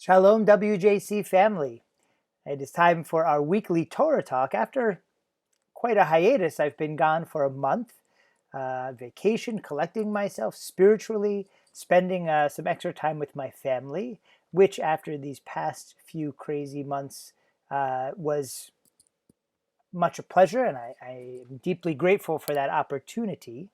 Shalom, WJC family. It is time for our weekly Torah Talk. After quite a hiatus, I've been gone for a month, vacation, collecting myself spiritually, spending some extra time with my family, which after these past few crazy months was much a pleasure, and I am deeply grateful for that opportunity.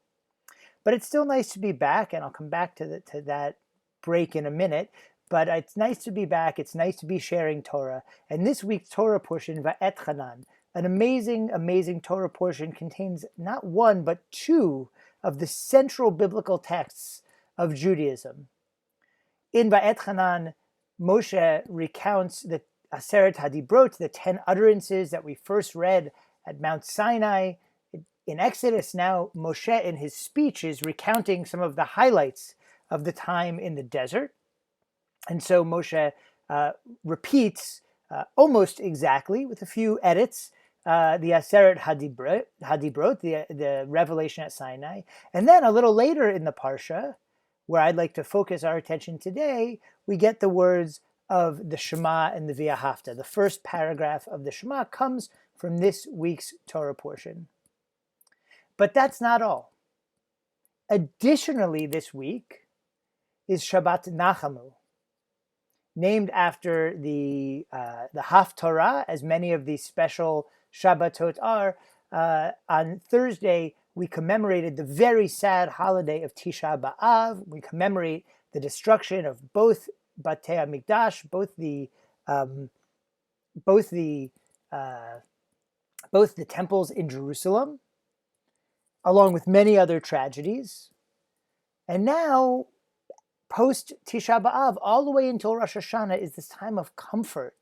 But it's still nice to be back, and I'll come back to that break in a minute. But it's nice to be back. It's nice to be sharing Torah. And this week's Torah portion, VaEtchanan, an amazing, amazing Torah portion, contains not one, but two of the central biblical texts of Judaism. In VaEtchanan, Moshe recounts the Aseret Hadibrot, the 10 utterances that we first read at Mount Sinai. In Exodus, now Moshe in his speech is recounting some of the highlights of the time in the desert. And so Moshe repeats almost exactly, with a few edits, the Aseret Hadibrot, the revelation at Sinai. And then a little later in the Parsha, where I'd like to focus our attention today, we get the words of the Shema and the VaEhafta. The first paragraph of the Shema comes from this week's Torah portion. But that's not all. Additionally, this week is Shabbat Nahamu, named after the haftarah, as many of these special Shabbatot are. On Thursday, we commemorated the very sad holiday of Tisha B'Av. We commemorate the destruction of both Batei HaMikdash, both the temples in Jerusalem, along with many other tragedies. And now, post Tisha B'Av, all the way until Rosh Hashanah, is this time of comfort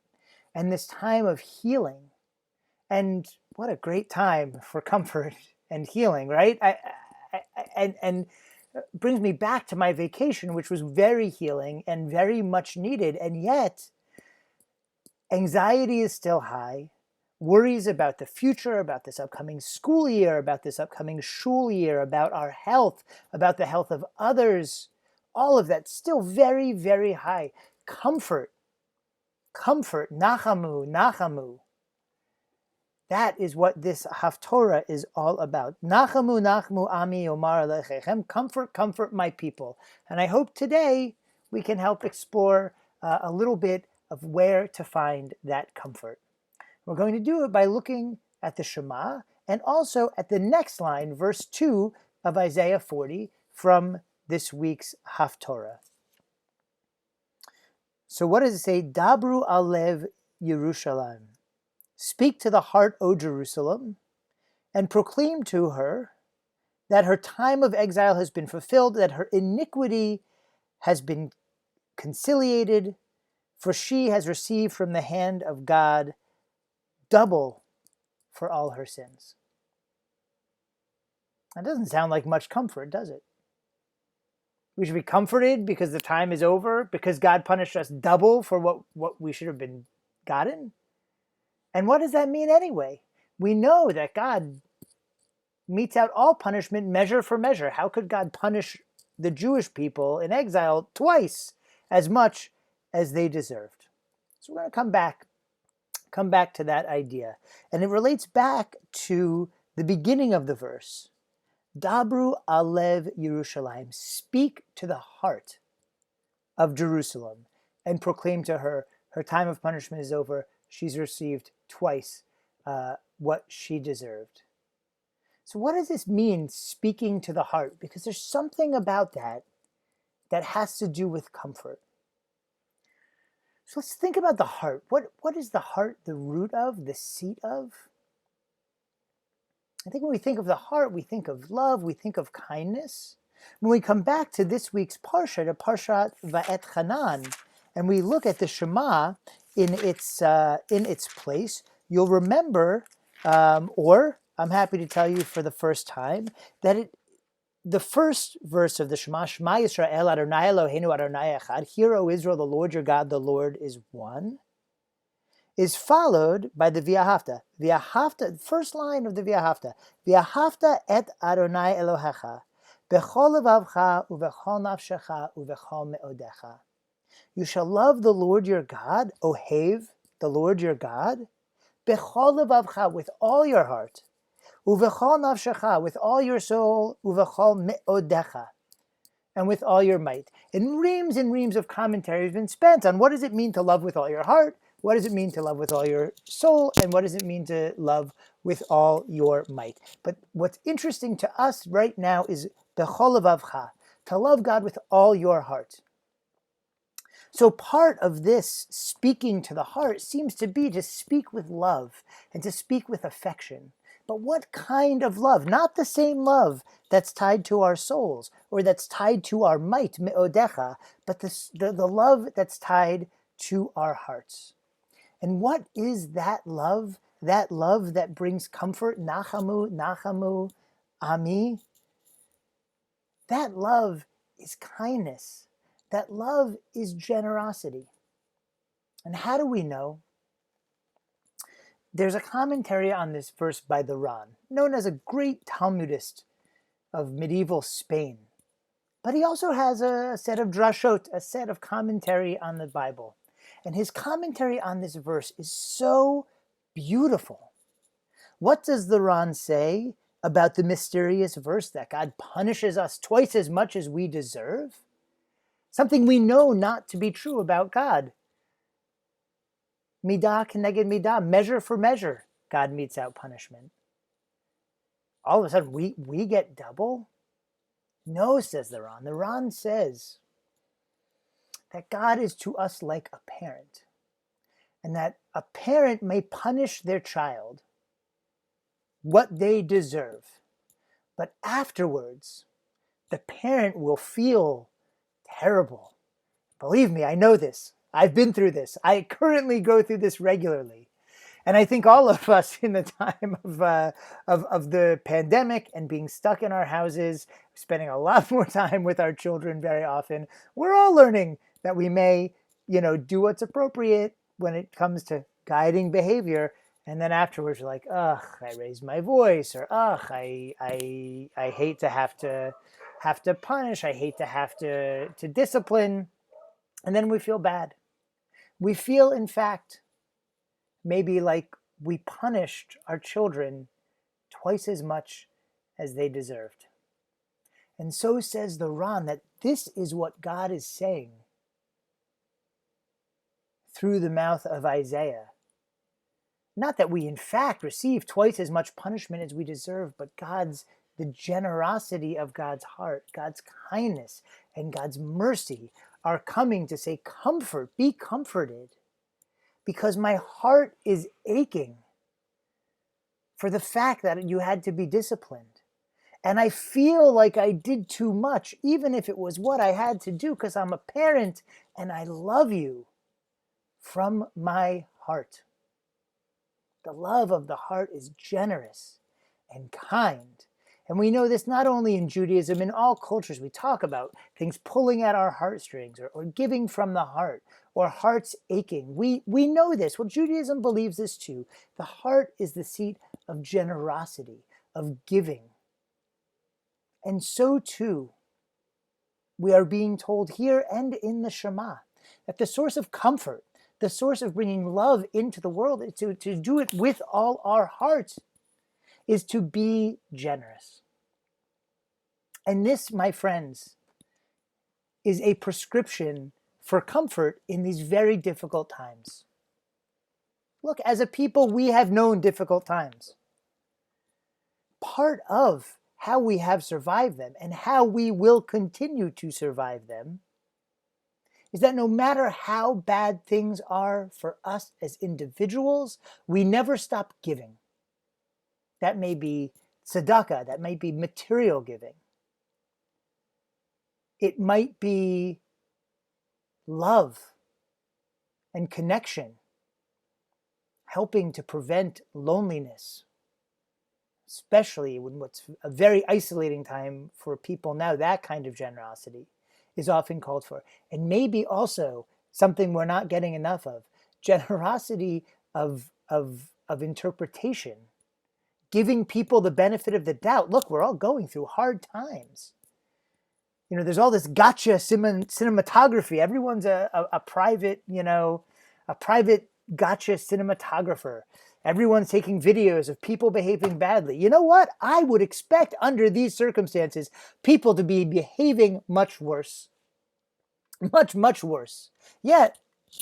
and this time of healing. And what a great time for comfort and healing, right? And brings me back to my vacation, which was very healing and very much needed. And yet, anxiety is still high. Worries about the future, about this upcoming school year, about this upcoming shul year, about our health, about the health of others. All of that still very, very high. Comfort, Nahamu. That is what this haftarah is all about. Nahamu, ami omar alechem. Comfort my people. And I hope today we can help explore a little bit of where to find that comfort. We're going to do it by looking at the Shema and also at the next line, verse 2 of Isaiah 40 from this week's haftarah. So what does it say? Dabru alev Yerushalayim. Speak to the heart, O Jerusalem, and proclaim to her that her time of exile has been fulfilled, that her iniquity has been conciliated, for she has received from the hand of God double for all her sins. That doesn't sound like much comfort, does it? We should be comforted because the time is over, because God punished us double for what we should have been gotten. And what does that mean anyway? We know that God metes out all punishment measure for measure. How could God punish the Jewish people in exile twice as much as they deserved? So we're going to come back to that idea. And it relates back to the beginning of the verse. Dabru alev Yerushalayim. Speak to the heart of Jerusalem and proclaim to her, her time of punishment is over. She's received twice what she deserved. So what does this mean, speaking to the heart? Because there's something about that has to do with comfort. So let's think about the heart. What is the heart the root of, the seat of? I think when we think of the heart, we think of love, we think of kindness. When we come back to this week's Parsha, to Parshat VaEtchanan, and we look at the Shema in its place, you'll remember, or I'm happy to tell you for the first time, that the first verse of the Shema, Shema Yisrael Adonai Eloheinu Adonai Echad, Hear, O Israel, the Lord your God, the Lord is one, is followed by the VaEhafta. VaEhafta, first line of the VaEhafta. VaEhafta et Adonai Elohecha, bechol levavcha uvechol nafshecha uvechol meodecha. You shall love the Lord your God, Ohev, the Lord your God, bechol levavcha, with all your heart, uvechol nafshecha, with all your soul, uvechol me'odecha, and with all your might. And reams of commentary have been spent on what does it mean to love with all your heart, what does it mean to love with all your soul, and what does it mean to love with all your might. But what's interesting to us right now is bechol levavcha, to love God with all your heart. So part of this speaking to the heart seems to be to speak with love and to speak with affection. But what kind of love? Not the same love that's tied to our souls or that's tied to our might, me'odecha, but the love that's tied to our hearts. And what is that love? That love that brings comfort, nahamu, nahamu, ami. That love is kindness. That love is generosity. And how do we know? There's a commentary on this verse by the Ran, known as a great Talmudist of medieval Spain. But he also has a set of drashot, a set of commentary on the Bible. And his commentary on this verse is so beautiful. What does the Ran say about the mysterious verse that God punishes us twice as much as we deserve? Something we know not to be true about God. Midah keneged midah, measure for measure, God metes out punishment. All of a sudden, we get double? No, says the Ran. The Ran says that God is to us like a parent, and that a parent may punish their child what they deserve, but afterwards, the parent will feel terrible. Believe me, I know this. I've been through this. I currently go through this regularly. And I think all of us in the time of the pandemic and being stuck in our houses, spending a lot more time with our children very often, we're all learning that we may, do what's appropriate when it comes to guiding behavior. And then afterwards, you're like, ugh, I raised my voice, or ugh, I hate to have to punish. I hate to have to discipline. And then we feel bad. We feel, in fact, maybe like we punished our children twice as much as they deserved. And so says the Ran that this is what God is saying through the mouth of Isaiah. Not that we in fact receive twice as much punishment as we deserve, but the generosity of God's heart, God's kindness, and God's mercy are coming to say, comfort, be comforted, because my heart is aching for the fact that you had to be disciplined. And I feel like I did too much, even if it was what I had to do, because I'm a parent and I love you from my heart. The love of the heart is generous and kind. And we know this not only in Judaism, in all cultures. We talk about things pulling at our heartstrings, or giving from the heart, or hearts aching. We know this. Well, Judaism believes this too. The heart is the seat of generosity, of giving. And so too, we are being told here and in the Shema that the source of comfort, the source of bringing love into the world, to do it with all our hearts, is to be generous. And this, my friends, is a prescription for comfort in these very difficult times. Look, as a people, we have known difficult times. Part of how we have survived them and how we will continue to survive them is that no matter how bad things are for us as individuals, we never stop giving. That may be tzedakah, that might be material giving. It might be love and connection, helping to prevent loneliness, especially when what's a very isolating time for people now. That kind of generosity is often called for. And maybe also something we're not getting enough of, generosity of interpretation, giving people the benefit of the doubt. Look, we're all going through hard times. There's all this gotcha cinematography. Everyone's a private, a private gotcha cinematographer. Everyone's taking videos of people behaving badly. You know what? I would expect under these circumstances, people to be behaving much worse. Much, much worse. Yet,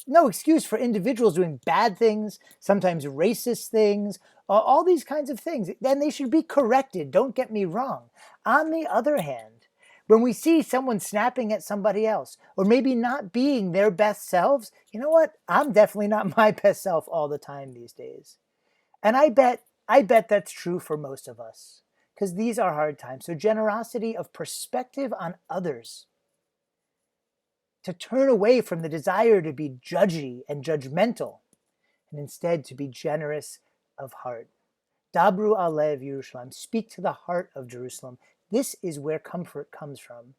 no excuse for individuals doing bad things, sometimes racist things, all these kinds of things. And they should be corrected, don't get me wrong. On the other hand, when we see someone snapping at somebody else, or maybe not being their best selves, you know what? I'm definitely not my best self all the time these days. And I bet that's true for most of us, because these are hard times. So generosity of perspective on others, to turn away from the desire to be judgy and judgmental, and instead to be generous of heart. Dabru alev Yerushalayim, speak to the heart of Jerusalem. This is where comfort comes from.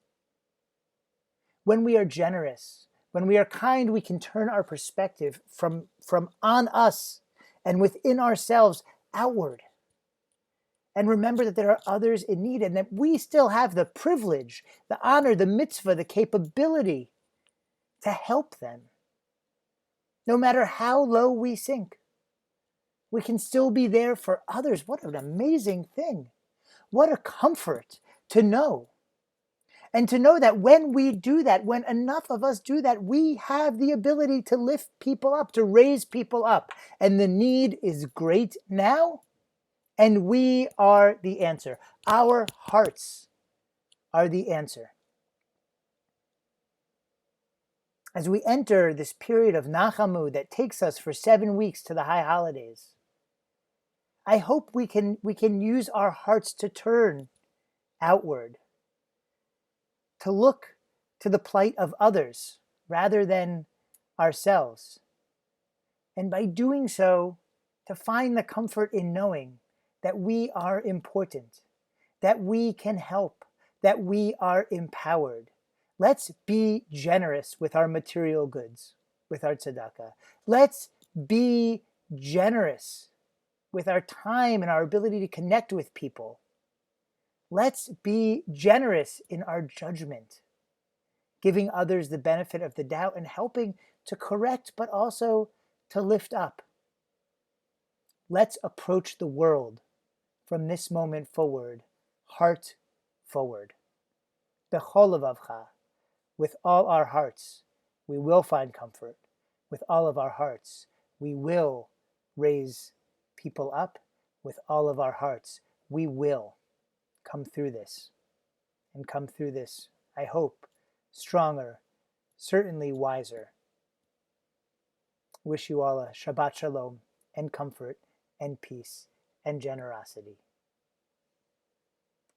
When we are generous, when we are kind, we can turn our perspective from on us and within ourselves outward. And remember that there are others in need, and that we still have the privilege, the honor, the mitzvah, the capability to help them. No matter how low we sink, we can still be there for others. What an amazing thing. What a comfort to know. And to know that when we do that, when enough of us do that, we have the ability to lift people up, to raise people up. And the need is great now, and we are the answer. Our hearts are the answer. As we enter this period of Nahamu that takes us for 7 weeks to the high holidays, I hope we can use our hearts to turn outward, to look to the plight of others rather than ourselves. And by doing so, to find the comfort in knowing that we are important, that we can help, that we are empowered. Let's be generous with our material goods, with our tzedakah. Let's be generous with our time and our ability to connect with people. Let's be generous in our judgment, giving others the benefit of the doubt and helping to correct, but also to lift up. Let's approach the world from this moment forward, heart forward. Bechol levavcha. With all our hearts, we will find comfort. With all of our hearts, we will raise people up. With all of our hearts, we will come through this. And come through this, I hope, stronger, certainly wiser. Wish you all a Shabbat Shalom and comfort and peace and generosity.